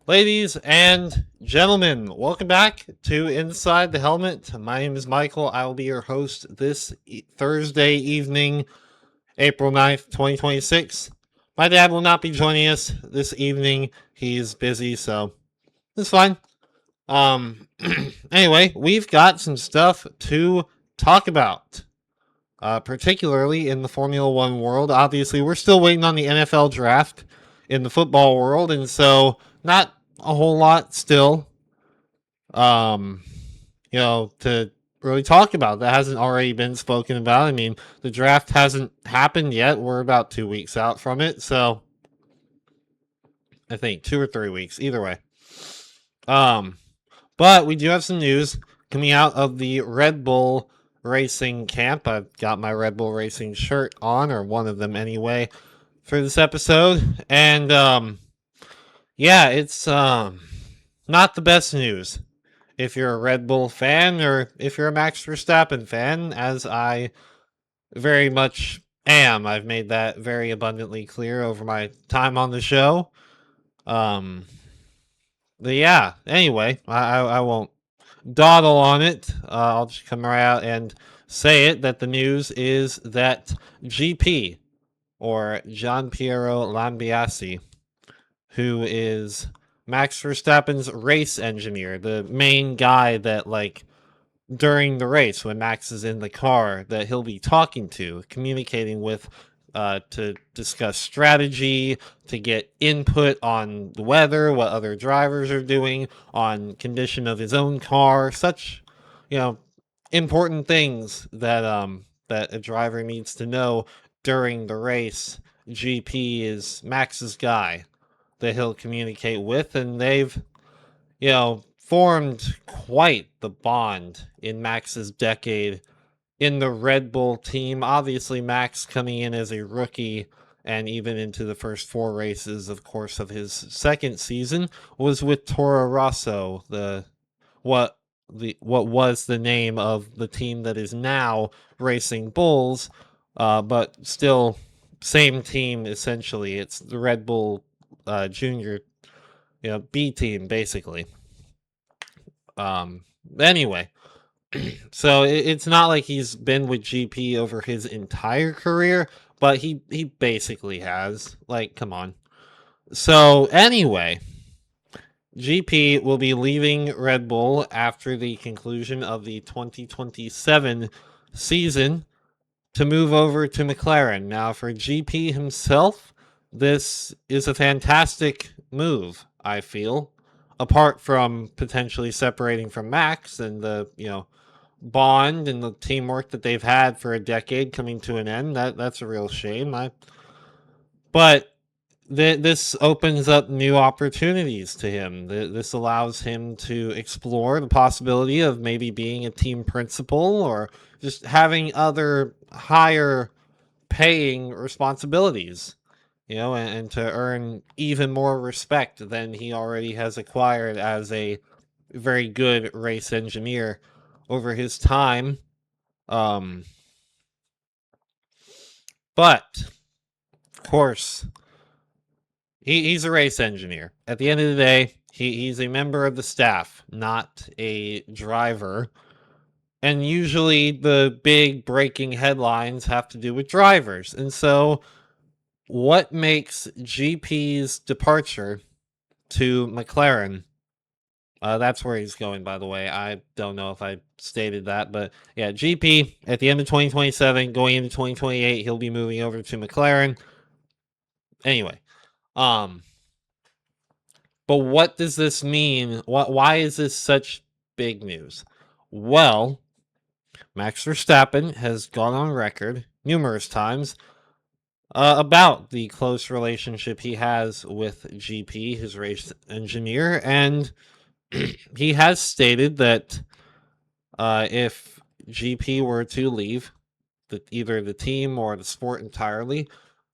Ladies and gentlemen, welcome back to Inside the Helmet. My name is Michael. I will be your host this Thursday evening, April 9th, 2026. My dad will not be joining us this evening. He's busy, so it's fine. Um, anyway, we've got some stuff to talk about, particularly in the Formula One world. Obviously, we're still waiting on the NFL draft in the football world, and so not a whole lot still, um, to really talk about that hasn't already been spoken about. I mean, the draft hasn't happened yet. We're about 2 weeks out from it, so I think 2 or 3 weeks, either way. Um, but we do have some news coming out of the Red Bull Racing camp. I've got my Red Bull Racing shirt on, or one of them anyway, for this episode. And yeah, it's not the best news if you're a Red Bull fan or if you're a Max Verstappen fan, as I very much am. I've made that very abundantly clear over my time on the show. Um, but yeah, anyway, I won't dawdle on it. I'll just come right out and say it that the news is that GP, or Gian Piero Lambiase, who is Max Verstappen's race engineer, the main guy that, like, during the race when Max is in the car, that he'll be talking to, communicating with, to discuss strategy, to get input on the weather, what other drivers are doing, on condition of his own car, such, you know, important things that a driver needs to know during the race. GP is Max's guy that he'll communicate with, and they've, formed quite the bond in Max's decade in the Red Bull team. Obviously, Max coming in as a rookie and even into the first four races, of course, of his second season was with Toro Rosso, what what was the name of the team that is now Racing Bulls, but still same team essentially. It's the Red Bull Junior, B team basically. Um, anyway, so it's not like he's been with GP over his entire career, but he basically has. Like, come on. So anyway, GP will be leaving Red Bull after the conclusion of the 2027 season to move over to McLaren. Now, for GP himself, this is a fantastic move, I feel. Apart from potentially separating from Max and the, bond and the teamwork that they've had for a decade coming to an end, that's a real shame. But this opens up new opportunities to him. This allows him to explore the possibility of maybe being a team principal or just having other higher paying responsibilities, and to earn even more respect than he already has acquired as a very good race engineer over his time. Um, but of course, he's a race engineer. At the end of the day, he's a member of the staff, not a driver. And usually the big breaking headlines have to do with drivers. And so, what makes GP's departure to McLaren? That's where he's going, by the way. I don't know if I stated that, but yeah, GP at the end of 2027, going into 2028, he'll be moving over to McLaren. Anyway, um, but what does this mean? Why is this such big news? Well, Max Verstappen has gone on record numerous times about the close relationship he has with GP, his race engineer, and he has stated that if GP were to leave either the team or the sport entirely,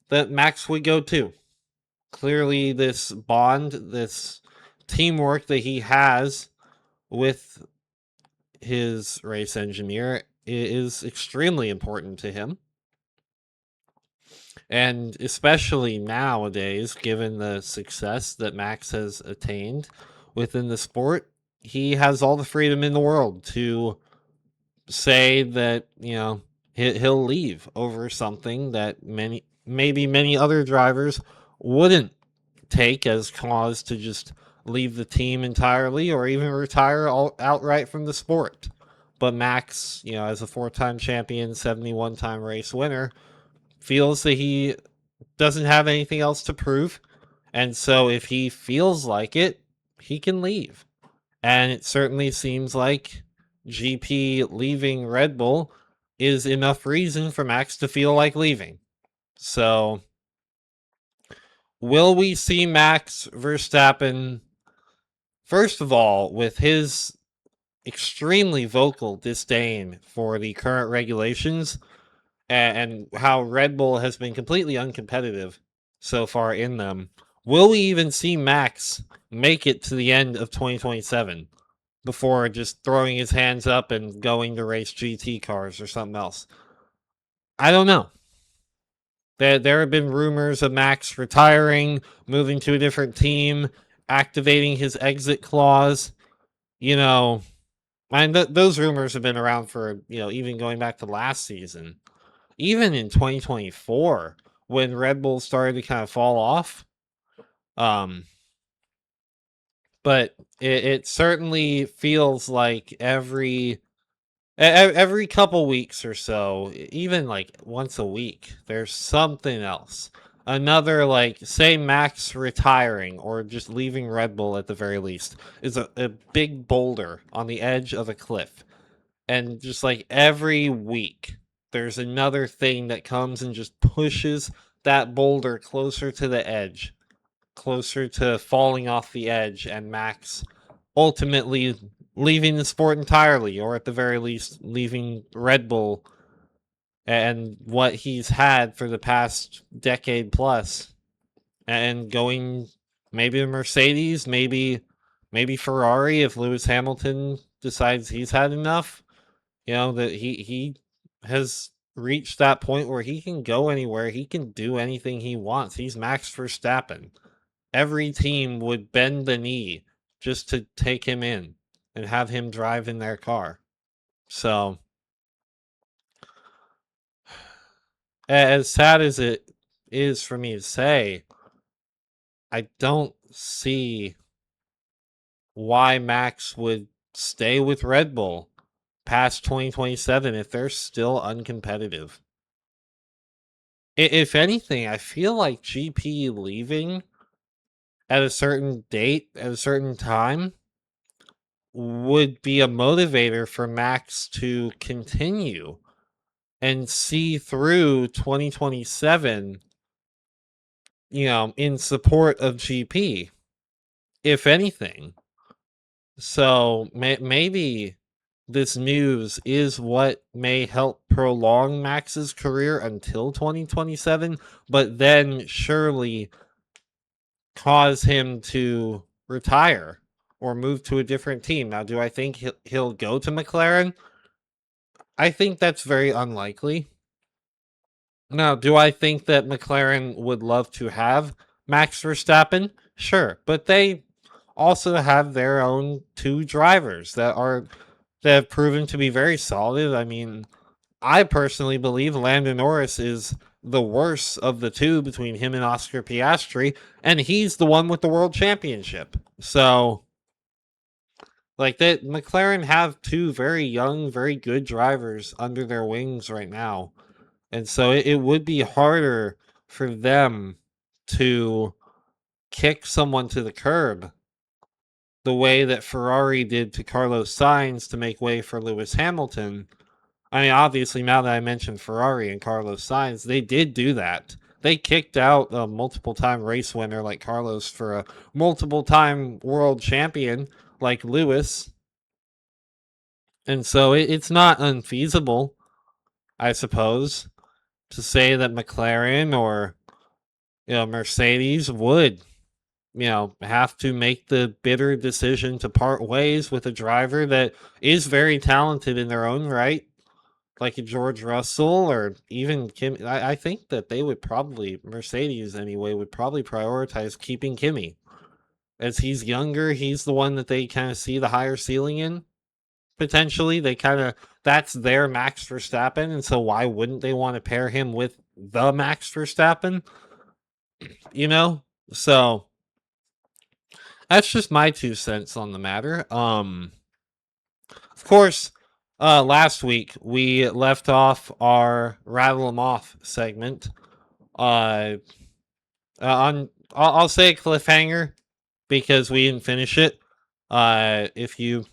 that Max would go too. Clearly, this bond, this teamwork that he has with his race engineer is extremely important to him. And especially nowadays, given the success that Max has attained within the sport, he has all the freedom in the world to say that, he'll leave over something that many other drivers wouldn't take as cause to just leave the team entirely or even retire outright from the sport. But Max, as a 4-time champion, 71-time race winner, feels that he doesn't have anything else to prove. And so if he feels like it, he can leave. And it certainly seems like GP leaving Red Bull is enough reason for Max to feel like leaving. So, will we see Max Verstappen, first of all, with his extremely vocal disdain for the current regulations and how Red Bull has been completely uncompetitive so far in them? Will we even see Max make it to the end of 2027 before just throwing his hands up and going to race GT cars or something else? I don't know. There have been rumors of Max retiring, moving to a different team, activating his exit clause. You know, and those rumors have been around for, even going back to last season. Even in 2024, when Red Bull started to kind of fall off. Um, but it certainly feels like every couple weeks or so, even like once a week, there's something else. Another, like, say Max retiring or just leaving Red Bull at the very least, is a big boulder on the edge of a cliff. And just like every week, there's another thing that comes and just pushes that boulder closer to the edge, closer to falling off the edge, and Max ultimately leaving the sport entirely, or at the very least, leaving Red Bull and what he's had for the past decade plus, and going maybe to Mercedes, maybe Ferrari if Lewis Hamilton decides he's had enough. That he has reached that point where he can go anywhere, he can do anything he wants. He's Max Verstappen. Every team would bend the knee just to take him in and have him drive in their car. So, as sad as it is for me to say, I don't see why Max would stay with Red Bull past 2027 if they're still uncompetitive. If anything, I feel like GP leaving at a certain date, at a certain time, would be a motivator for Max to continue and see through 2027, in support of GP, if anything. So maybe this news is what may help prolong Max's career until 2027, but then surely cause him to retire or move to a different team. Now, do I think he'll go to McLaren? I think that's very unlikely. Now, do I think that McLaren would love to have Max Verstappen? Sure, but they also have their own two drivers that have proven to be very solid. I mean, I personally believe Lando Norris is the worst of the two between him and Oscar Piastri, and he's the one with the world championship. So, like, that McLaren have two very young, very good drivers under their wings right now. And so it would be harder for them to kick someone to the curb the way that Ferrari did to Carlos Sainz to make way for Lewis Hamilton. I mean, obviously, now that I mentioned Ferrari and Carlos Sainz, they did do that. They kicked out a multiple time race winner like Carlos for a multiple time world champion like Lewis. And so it's not unfeasible, I suppose, to say that McLaren or Mercedes would have to make the bitter decision to part ways with a driver that is very talented in their own right. like a George Russell or even Kim. I think that they would probably, Mercedes anyway, would probably prioritize keeping Kimi. As he's younger, he's the one that they kind of see the higher ceiling in. Potentially, they kind of, that's their Max Verstappen, and so why wouldn't they want to pair him with the Max Verstappen? You know, so that's just my 2 cents on the matter. Of course, last week we left off our rattle 'em off segment. Uh, on I'll say a cliffhanger because we didn't finish it. If you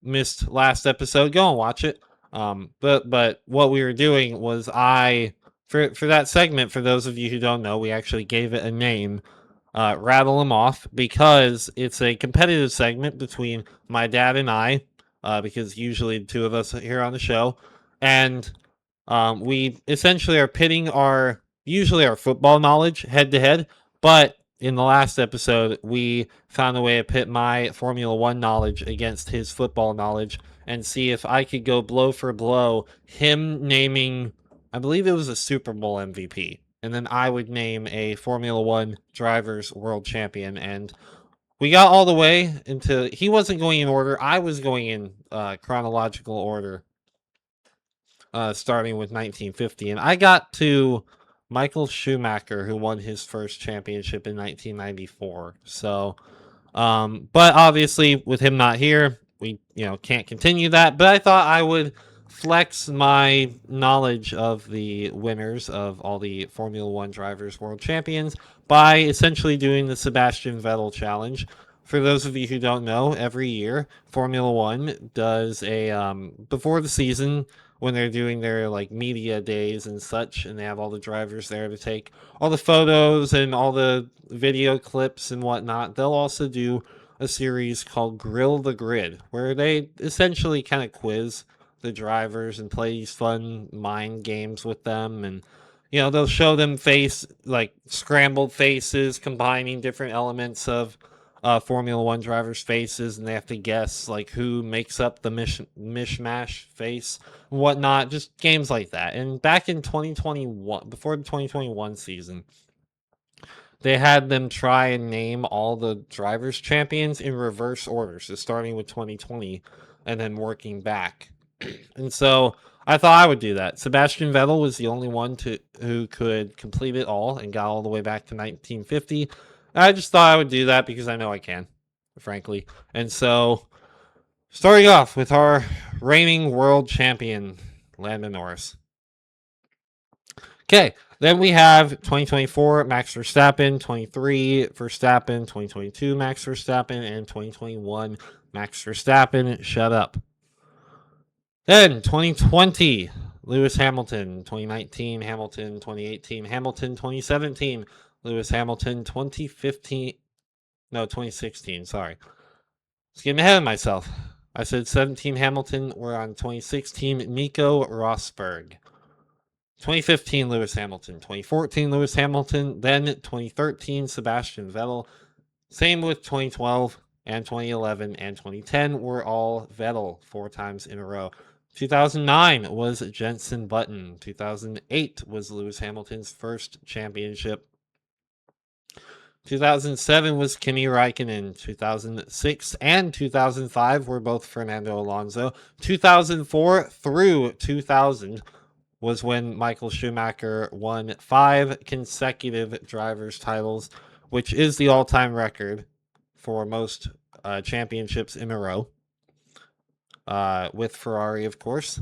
missed last episode, go and watch it. But what we were doing was for that segment, for those of you who don't know, we actually gave it a name, rattle them off, because it's a competitive segment between my dad and I, because usually the two of us here on the show, and we essentially are pitting our football knowledge head to head, but in the last episode, we found a way to pit my Formula One knowledge against his football knowledge and see if I could go blow for blow, him naming, I believe it was a Super Bowl MVP, and then I would name a Formula One driver's world champion. And we got all the way into, he wasn't going in order, I was going in chronological order, starting with 1950. And I got to Michael Schumacher, who won his first championship in 1994. So, but obviously, with him not here, we can't continue that. But I thought I would flex my knowledge of the winners of all the Formula One drivers world champions by essentially doing the Sebastian Vettel challenge. For those of you who don't know, every year Formula One does a before the season, when they're doing their like media days and such, and they have all the drivers there to take all the photos and all the video clips and whatnot. They'll also do a series called Grill the Grid, where they essentially kind of quiz the drivers and play these fun mind games with them. And they'll show them face like scrambled faces combining different elements of Formula One drivers' faces, and they have to guess like who makes up the mishmash face and whatnot. Just games like that. And back in 2021, before the 2021 season, they had them try and name all the drivers' champions in reverse order, so starting with 2020 and then working back. And so I thought I would do that. Sebastian Vettel was the only one who could complete it all and got all the way back to 1950. I just thought I would do that because I know I can, frankly. And so, starting off with our reigning world champion, Lando Norris. Okay, then we have 2024 Max Verstappen, 23 Verstappen, 2022 Max Verstappen, and 2021 Max Verstappen. Shut up. Then 2020 Lewis Hamilton, 2019 Hamilton, 2018 Hamilton, 2017 Lewis Hamilton, 2016, sorry. I was getting ahead of myself. I said 17 Hamilton, we're on 2016 Nico Rosberg. 2015 Lewis Hamilton, 2014 Lewis Hamilton, then 2013 Sebastian Vettel. Same with 2012 and 2011 and 2010 were all Vettel 4 times in a row. 2009 was Jenson Button. 2008 was Lewis Hamilton's first championship. 2007 was Kimi Räikkönen. 2006 and 2005 were both Fernando Alonso. 2004 through 2000 was when Michael Schumacher won 5 consecutive drivers' titles, which is the all-time record for most championships in a row, with Ferrari, of course.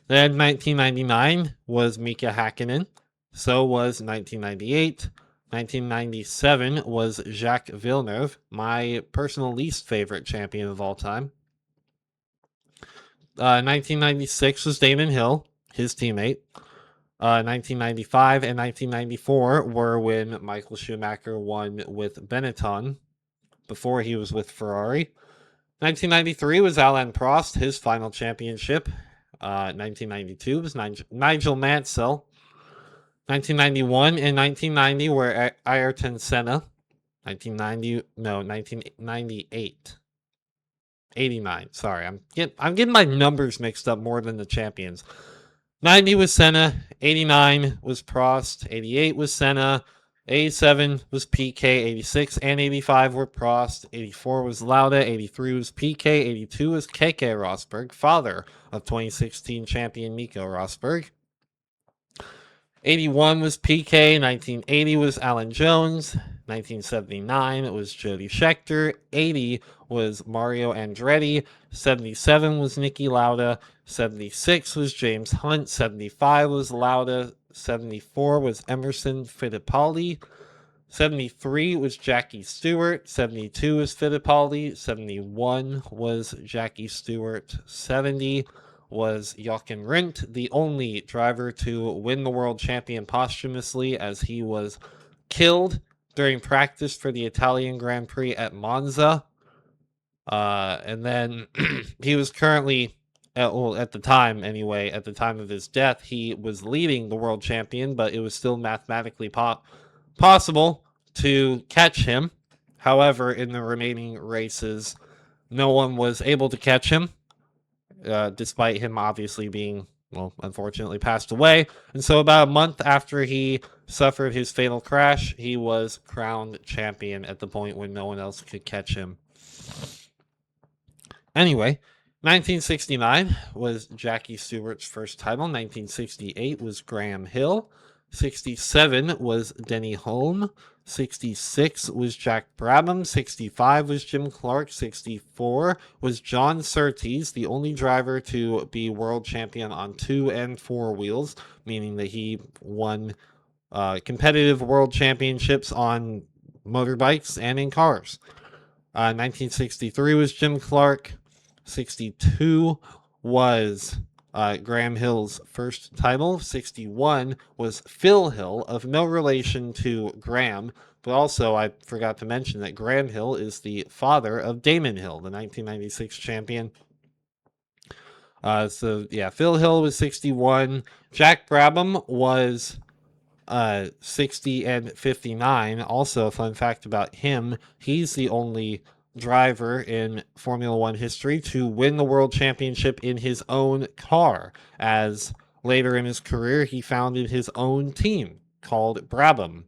Then 1999 was Mika Häkkinen. So was 1998. 1997 was Jacques Villeneuve, my personal least favorite champion of all time. 1996 was Damon Hill, his teammate. 1995 and 1994 were when Michael Schumacher won with Benetton before he was with Ferrari. 1993 was Alain Prost, his final championship. 1992 was Nigel Mansell. 1991 and 1990 were Ayrton Senna. 1998. 89. Sorry, I'm getting my numbers mixed up more than the champions. 90 was Senna, 89 was Prost, 88 was Senna, 87 was PK, 86 and 85 were Prost, 84 was Lauda, 83 was PK, 82 was KK Rosberg, father of 2016 champion Nico Rosberg. 81 was PK, 1980 was Alan Jones, 1979 it was Jody Scheckter, 80 was Mario Andretti, 77 was Niki Lauda, 76 was James Hunt, 75 was Lauda, 74 was Emerson Fittipaldi, 73 was Jackie Stewart, 72 was Fittipaldi, 71 was Jackie Stewart, 70 was Jochen Rindt, the only driver to win the world champion posthumously, as he was killed during practice for the Italian Grand Prix at Monza. And then he was currently, at the time anyway, at the time of his death, he was leading the world champion, but it was still mathematically possible to catch him. However, in the remaining races, no one was able to catch him, despite him obviously being, well, unfortunately passed away. And so about a month after he suffered his fatal crash, he was crowned champion at the point when no one else could catch him. Anyway, 1969 was Jackie Stewart's first title. 1968 was Graham Hill. 67 was Denny Hulme. 66 was Jack Brabham. 65 was Jim Clark. 64 was John Surtees, the only driver to be world champion on 2 and 4 wheels, meaning that he won competitive world championships on motorbikes and in cars. 1963 was Jim Clark. 62 was Graham Hill's first title. 61 was Phil Hill, of no relation to Graham, but also I forgot to mention that Graham Hill is the father of Damon Hill, the 1996 champion. Phil Hill was 61. Jack Brabham was 60 and 59. Also, a fun fact about him, he's the only driver in Formula One history to win the world championship in his own car, as later in his career he founded his own team called Brabham,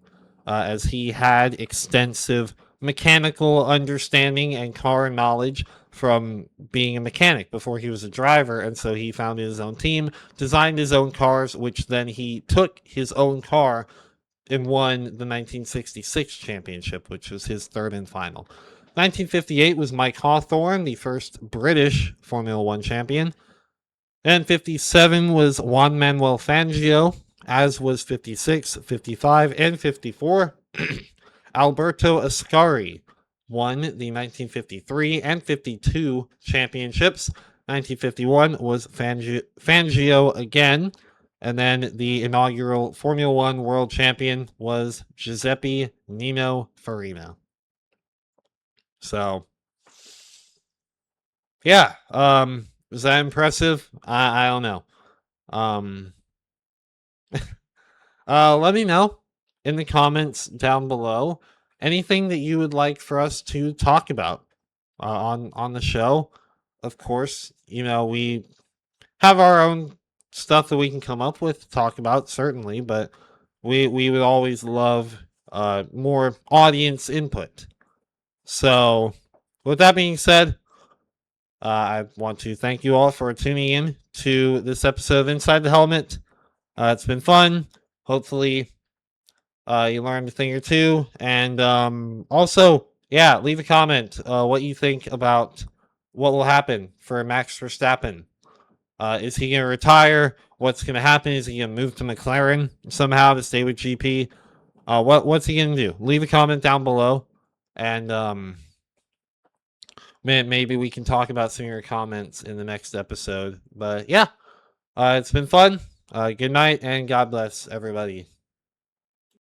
as he had extensive mechanical understanding and car knowledge from being a mechanic before he was a driver, and so he founded his own team, designed his own cars, which then he took his own car and won the 1966 championship, which was his third and final. 1958 was Mike Hawthorne, the first British Formula One champion. And 57 was Juan Manuel Fangio, as was 56, 55, and 54. Alberto Ascari won the 1953 and 52 championships. 1951 was Fangio again. And then the inaugural Formula One world champion was Giuseppe Nino Farina. So, yeah, was that impressive? I don't know. Let me know in the comments down below anything that you would like for us to talk about on the show. Of course, we have our own stuff that we can come up with to talk about, certainly, but we would always love more audience input. So, with that being said, I want to thank you all for tuning in to this episode of Inside the Helmet. It's been fun. Hopefully, you learned a thing or two. And also, leave a comment what you think about what will happen for Max Verstappen. Is he going to retire? What's going to happen? Is he going to move to McLaren somehow to stay with GP? What's he going to do? Leave a comment down below. And maybe we can talk about some of your comments in the next episode. But yeah, it's been fun. Good night and God bless everybody.